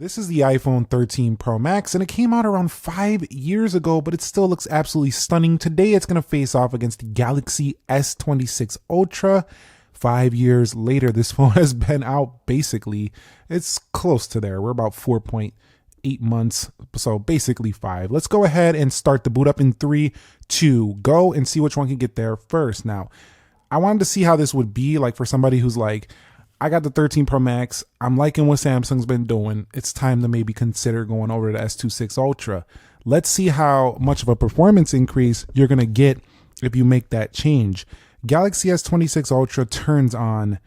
This is the iPhone 13 Pro Max, and it came out around 5 years ago, but it still looks absolutely stunning. Today, it's going to face off against the Galaxy S26 Ultra. 5 years later, this phone has been out basically. It's close to there. We're about 4.8 months, so basically 5. Let's go ahead and start the boot up in 3, 2, go, and see which one can get there first. Now, I wanted to see how this would be like for somebody who's like, I got the 13 Pro Max. I'm liking what Samsung's been doing. It's time to maybe consider going over to the S26 Ultra. Let's see how much of a performance increase you're going to get if you make that change. Galaxy S26 Ultra turns on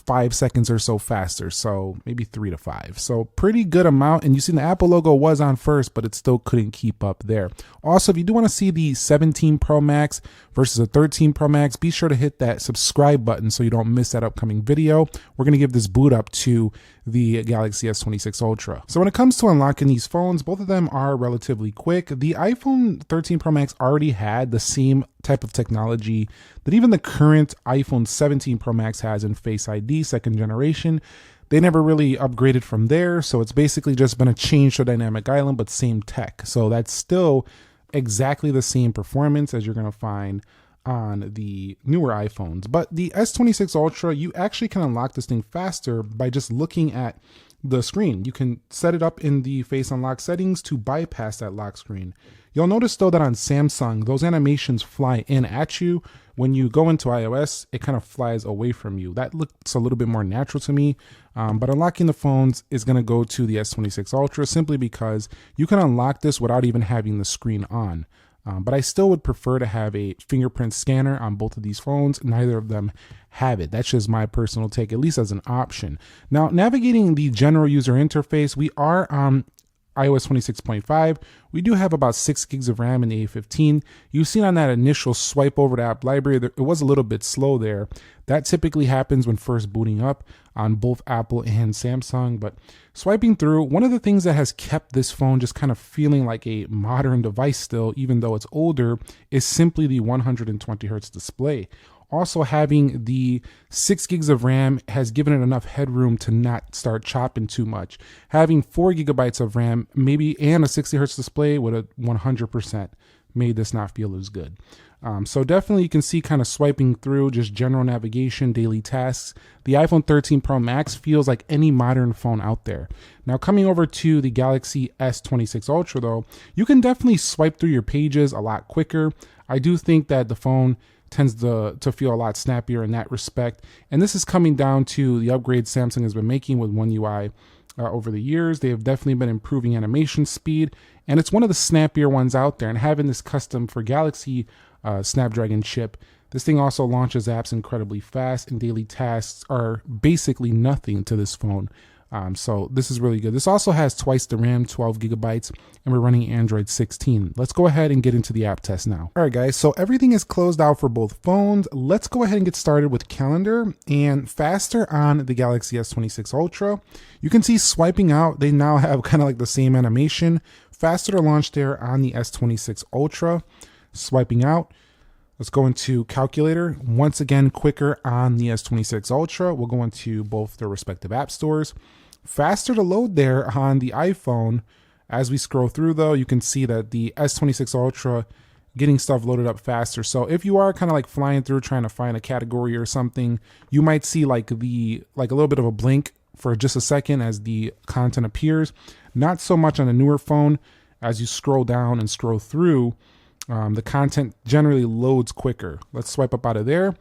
5 seconds or so faster, so maybe 3 to 5. So pretty good amount, and you see the Apple logo was on first, but it still couldn't keep up there. Also, if you do want to see the 17 Pro Max versus a 13 Pro Max, be sure to hit that subscribe button so you don't miss that upcoming video. We're going to give this boot up to the Galaxy S26 Ultra. So when it comes to unlocking these phones, both of them are relatively quick. The iPhone 13 Pro Max already had the same type of technology that even the current iPhone 17 Pro Max has in Face ID, second generation. They never really upgraded from there, so it's basically just been a change to Dynamic Island, but same tech. So that's still exactly the same performance as you're going to find on the newer iPhones. But the S26 Ultra, you actually can unlock this thing faster by just looking at the screen. You can set it up in the face unlock settings to bypass that lock screen. You'll notice though that on Samsung, those animations fly in at you. When you go into iOS, it kind of flies away from you. That looks a little bit more natural to me, but unlocking the phones is going to go to the S26 Ultra simply because you can unlock this without even having the screen on. But I still would prefer to have a fingerprint scanner on both of these phones. Neither of them have it. That's just my personal take, at least as an option. Now, navigating the general user interface, we are on iOS 26.5. We do have about 6 gigs of RAM in the A15. You've seen on that initial swipe over to app library, it was a little bit slow there. That typically happens when first booting up on both Apple and Samsung. But swiping through, one of the things that has kept this phone just kind of feeling like a modern device still, even though it's older, is simply the 120 hertz display. Also, having the 6 gigs of RAM has given it enough headroom to not start chopping too much. Having 4 gigabytes of RAM, maybe, and a 60 hertz display with a 100% made this not feel as good. So definitely you can see kind of swiping through just general navigation, daily tasks. The iPhone 13 Pro Max feels like any modern phone out there. Now coming over to the Galaxy S26 Ultra though, you can definitely swipe through your pages a lot quicker. I do think that the phone tends to feel a lot snappier in that respect. And this is coming down to the upgrades Samsung has been making with One UI over the years. They have definitely been improving animation speed, and it's one of the snappier ones out there. And having this custom for Galaxy Snapdragon chip, this thing also launches apps incredibly fast, and daily tasks are basically nothing to this phone. So this is really good. This also has twice the RAM, 12 gigabytes, and we're running Android 16. Let's go ahead and get into the app test now. All right, guys, so everything is closed out for both phones. Let's go ahead and get started with Calendar. And faster on the Galaxy S26 Ultra. You can see swiping out, they now have kind of like the same animation. Faster to launch there on the S26 Ultra. Swiping out. Let's go into Calculator. Once again, quicker on the S26 Ultra. We'll go into both their respective app stores. Faster to load there on the iPhone. As we scroll through though, you can see that the S26 Ultra getting stuff loaded up faster. So if you are kind of like flying through trying to find a category or something, you might see like a little bit of a blink for just a second as the content appears. Not so much on a newer phone. As you scroll down and scroll through, the content generally loads quicker. Let's swipe up out of there.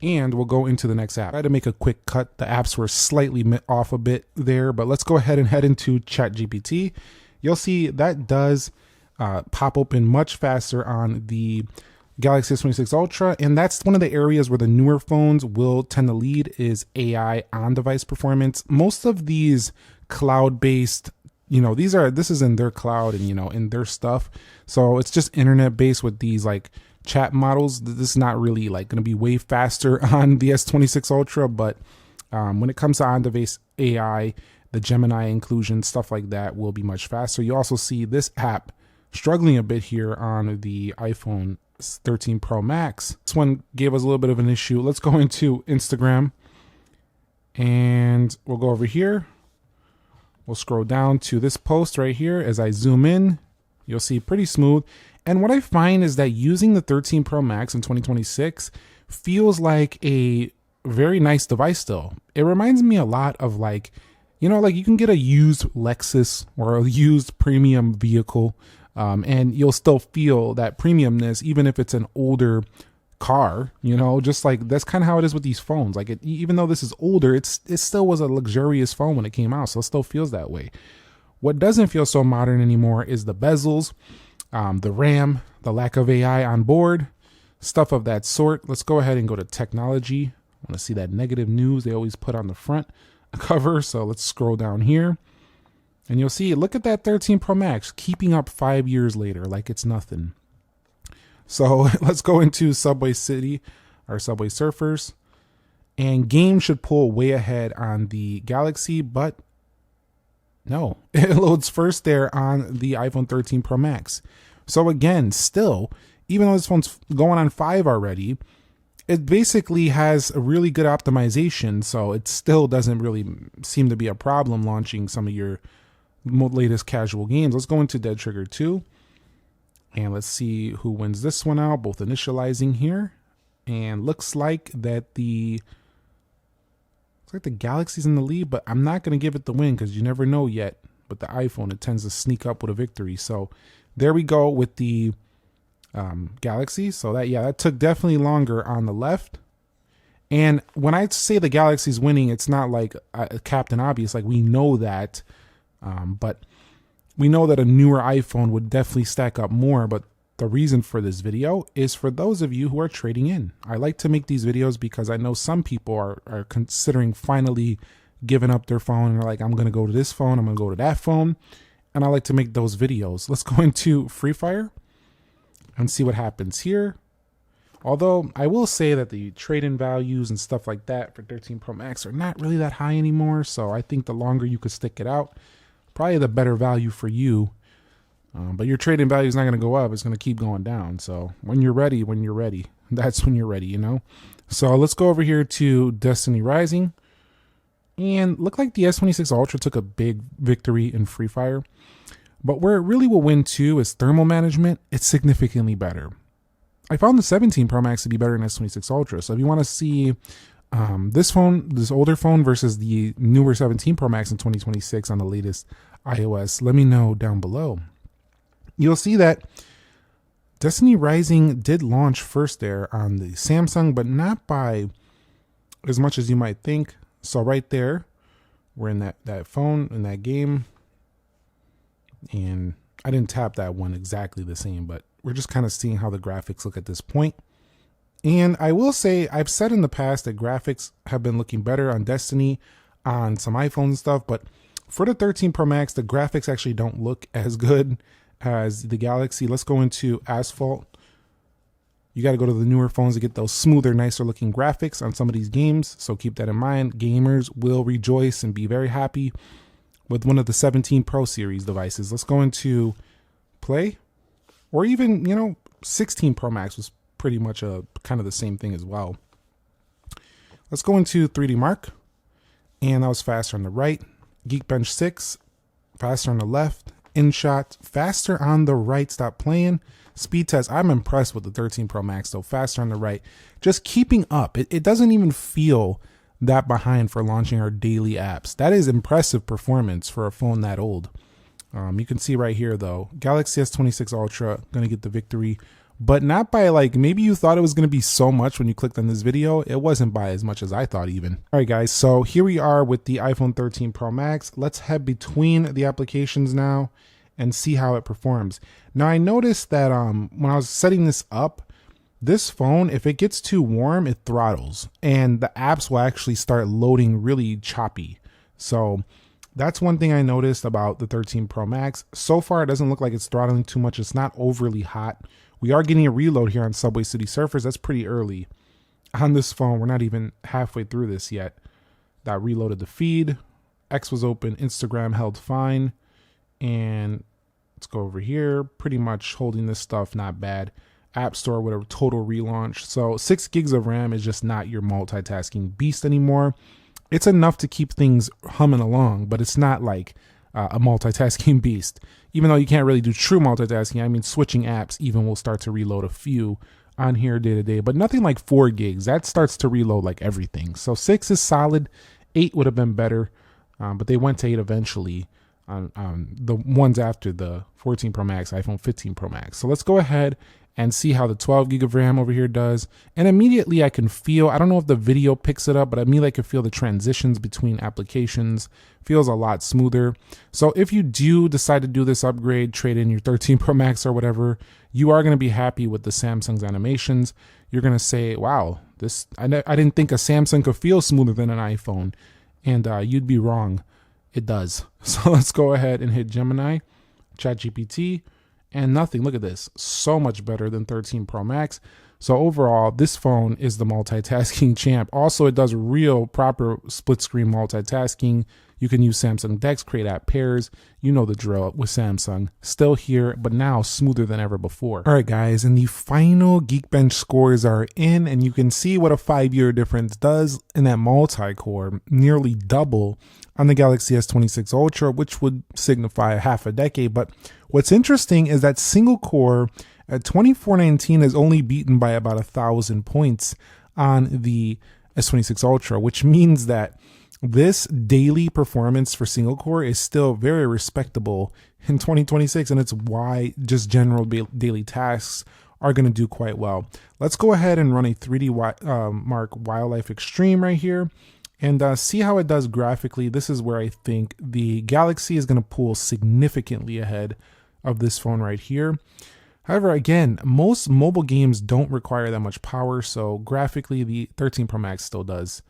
And we'll go into the next app. I had to make a quick cut. The apps were slightly off a bit there, but let's go ahead and head into ChatGPT. You'll see that does pop open much faster on the Galaxy S26 Ultra, and that's one of the areas where the newer phones will tend to lead is AI on-device performance. Most of these cloud-based, this is in their cloud and, in their stuff. So it's just internet-based with these like chat models. This is not really like going to be way faster on the S26 Ultra, but when it comes to on-device AI, the Gemini inclusion, stuff like that will be much faster. You also see this app struggling a bit here on the iPhone 13 Pro Max. This one gave us a little bit of an issue. Let's go into Instagram and we'll go over here. We'll scroll down to this post right here. As I zoom in, you'll see pretty smooth. And what I find is that using the 13 Pro Max in 2026 feels like a very nice device still. It reminds me a lot of like, you know, like you can get a used Lexus or a used premium vehicle, and you'll still feel that premiumness even if it's an older car, you know, just like that's kind of how it is with these phones. Like even though this is older, it still was a luxurious phone when it came out, so it still feels that way. What doesn't feel so modern anymore is the bezels, the RAM, the lack of AI on board, stuff of that sort. Let's go ahead and go to technology. I want to see that negative news they always put on the front cover. So let's scroll down here and you'll see, look at that 13 Pro Max keeping up 5 years later like it's nothing. So let's go into Subway City or Subway Surfers, and games should pull way ahead on the Galaxy, but no, it loads first there on the iPhone 13 Pro Max. So again, still, even though this phone's going on 5 already, it basically has a really good optimization, so it still doesn't really seem to be a problem launching some of your latest casual games. Let's go into Dead Trigger 2, and let's see who wins this one out, both initializing here. And looks like the Galaxy's in the lead, but I'm not going to give it the win because you never know yet. But the iPhone, it tends to sneak up with a victory. So there we go with the Galaxy. So that took definitely longer on the left. And when I say the Galaxy's winning, it's not like Captain Obvious. Like we know that, but we know that a newer iPhone would definitely stack up more. But the reason for this video is for those of you who are trading in. I like to make these videos because I know some people are considering finally giving up their phone and are like, I'm going to go to this phone, I'm going to go to that phone. And I like to make those videos. Let's go into Free Fire and see what happens here. Although I will say that the trade-in values and stuff like that for 13 Pro Max are not really that high anymore. So I think the longer you could stick it out, probably the better value for you. But your trade-in value is not going to go up. It's going to keep going down. So when you're ready, that's when you're ready, you know? So let's go over here to Destiny Rising. And look like the S26 Ultra took a big victory in Free Fire. But where it really will win too is thermal management. It's significantly better. I found the 17 Pro Max to be better than S26 Ultra. So if you want to see this older phone versus the newer 17 Pro Max in 2026 on the latest iOS, let me know down below. You'll see that Destiny Rising did launch first there on the Samsung, but not by as much as you might think. So right there, we're in that phone, in that game. And I didn't tap that one exactly the same, but we're just kind of seeing how the graphics look at this point. And I will say, I've said in the past that graphics have been looking better on Destiny on some iPhone and stuff, but for the 13 Pro Max, the graphics actually don't look as good as the Galaxy. Let's go into Asphalt. You got to go to the newer phones to get those smoother, nicer looking graphics on some of these games. So keep that in mind. Gamers will rejoice and be very happy with one of the 17 Pro series devices. Let's go into Play, or even, 16 Pro Max was pretty much a kind of the same thing as well. Let's go into 3D Mark, and that was faster on the right. Geekbench 6, faster on the left. InShot, faster on the right. Stop playing. Speed test, I'm impressed with the 13 Pro Max though, faster on the right. Just keeping up. It doesn't even feel that behind for launching our daily apps. That is impressive performance for a phone that old. You can see right here though, Galaxy S26 Ultra gonna get the victory, but not by maybe you thought it was gonna be so much when you clicked on this video. It wasn't by as much as I thought even. All right guys, so here we are with the iPhone 13 Pro Max. Let's head between the applications now and see how it performs. Now I noticed that when I was setting this up, this phone, if it gets too warm, it throttles and the apps will actually start loading really choppy. So that's one thing I noticed about the 13 Pro Max. So far, it doesn't look like it's throttling too much. It's not overly hot. We are getting a reload here on Subway City Surfers. That's pretty early. On this phone, we're not even halfway through this yet. That reloaded the feed. X was open. Instagram held fine. And let's go over here. Pretty much holding this stuff not bad. App Store with a total relaunch. So 6 gigs of RAM is just not your multitasking beast anymore. It's enough to keep things humming along, but it's not like a multitasking beast. Even though you can't really do true multitasking, I mean, switching apps even will start to reload a few on here day to day, but nothing like 4 gigs. That starts to reload like everything. So 6 is solid. 8 would have been better, but they went to 8 eventually on the ones after the 14 Pro Max, iPhone 15 Pro Max. So let's go ahead and see how the 12 gig of RAM over here does. And immediately I can feel, I don't know if the video picks it up, but immediately I can feel the transitions between applications. Feels a lot smoother. So if you do decide to do this upgrade, trade in your 13 Pro Max or whatever, you are going to be happy with the Samsung's animations. You're going to say, wow, this I didn't think a Samsung could feel smoother than an iPhone. And you'd be wrong. It does. So let's go ahead and hit Gemini, ChatGPT, and nothing. Look at this. So much better than 13 Pro Max. So overall, this phone is the multitasking champ. Also, it does real proper split screen multitasking. You can use Samsung Dex, create app pairs. You know the drill with Samsung. Still here, but now smoother than ever before. All right, guys, and the final Geekbench scores are in, and you can see what a 5-year difference does in that multi-core, nearly double on the Galaxy S26 Ultra, which would signify a half a decade. But what's interesting is that single core at 2419 is only beaten by about 1,000 points on the S26 Ultra, which means that this daily performance for single core is still very respectable in 2026, and it's why just general daily tasks are going to do quite well. Let's go ahead and run a 3D Mark Wildlife Extreme right here and see how it does graphically. This is where I think the Galaxy is going to pull significantly ahead of this phone right here. However, again, most mobile games don't require that much power, so graphically the 13 Pro Max still does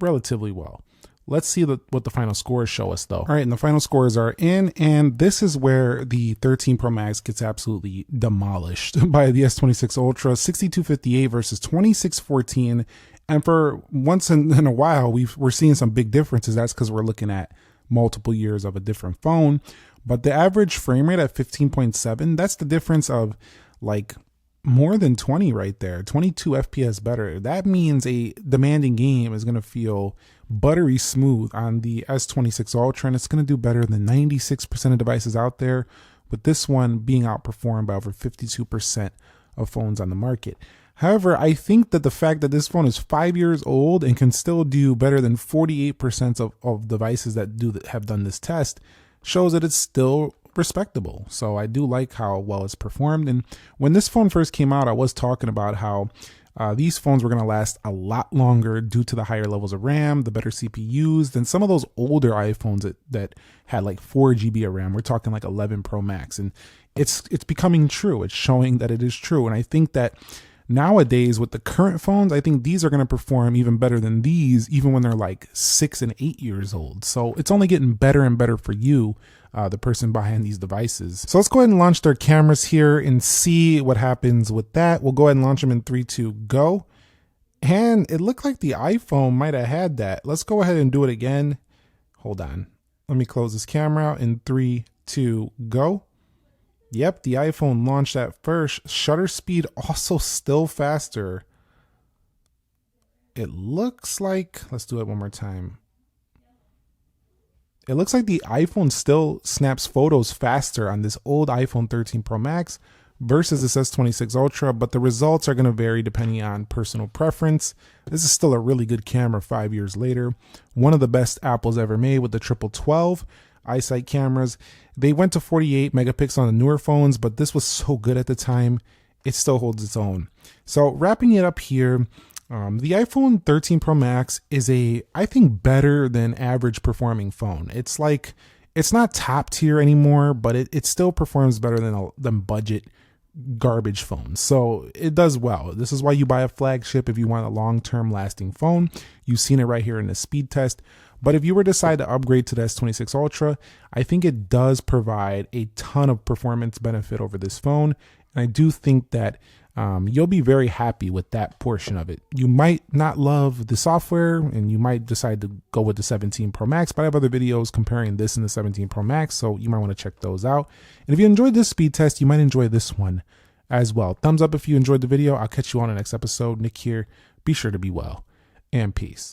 relatively well. Let's see what the final scores show us though. All right, and the final scores are in, and this is where the 13 Pro Max gets absolutely demolished by the S26 Ultra, 6258 versus 2614. And for once in a while, we're seeing some big differences. That's because we're looking at multiple years of a different phone. But the average frame rate at 15.7, that's the difference of like more than 20 right there, 22 FPS better. That means a demanding game is going to feel buttery smooth on the S26 Ultra, and it's going to do better than 96% of devices out there, with this one being outperformed by over 52% of phones on the market. However, I think that the fact that this phone is 5 years old and can still do better than 48% of devices that have done this test shows that it's still respectable. So I do like how well it's performed. And when this phone first came out, I was talking about how these phones were going to last a lot longer due to the higher levels of RAM, the better CPUs than some of those older iPhones that had like 4 GB of RAM. We're talking like 11 Pro Max, and it's becoming true. It's showing that it is true. And I think that nowadays with the current phones, I think these are going to perform even better than these, even when they're like 6 and 8 years old. So it's only getting better and better for you, the person behind these devices. So let's go ahead and launch their cameras here and see what happens with that. We'll go ahead and launch them in 3, 2, go. And it looked like the iPhone might have had that. Let's go ahead and do it again. Hold on. Let me close this camera out in 3, 2, go. Yep, the iPhone launched at first. Shutter speed also still faster. It looks like, let's do it one more time. It looks like the iPhone still snaps photos faster on this old iPhone 13 Pro Max versus this S26 Ultra, but the results are going to vary depending on personal preference. This is still a really good camera 5 years later. One of the best Apple's ever made with the 1212 iSight cameras. They went to 48 megapixels on the newer phones, but this was so good at the time, it still holds its own. So wrapping it up here, the iPhone 13 Pro Max is I think, better than average performing phone. It's like, it's not top tier anymore, but it still performs better than budget garbage phones. So it does well. This is why you buy a flagship if you want a long-term lasting phone. You've seen it right here in the speed test. But if you were to decide to upgrade to the S26 Ultra, I think it does provide a ton of performance benefit over this phone. And I do think that you'll be very happy with that portion of it. You might not love the software and you might decide to go with the 17 Pro Max, but I have other videos comparing this and the 17 Pro Max, so you might want to check those out. And if you enjoyed this speed test, you might enjoy this one as well. Thumbs up if you enjoyed the video. I'll catch you on the next episode. Nick here. Be sure to be well, and peace.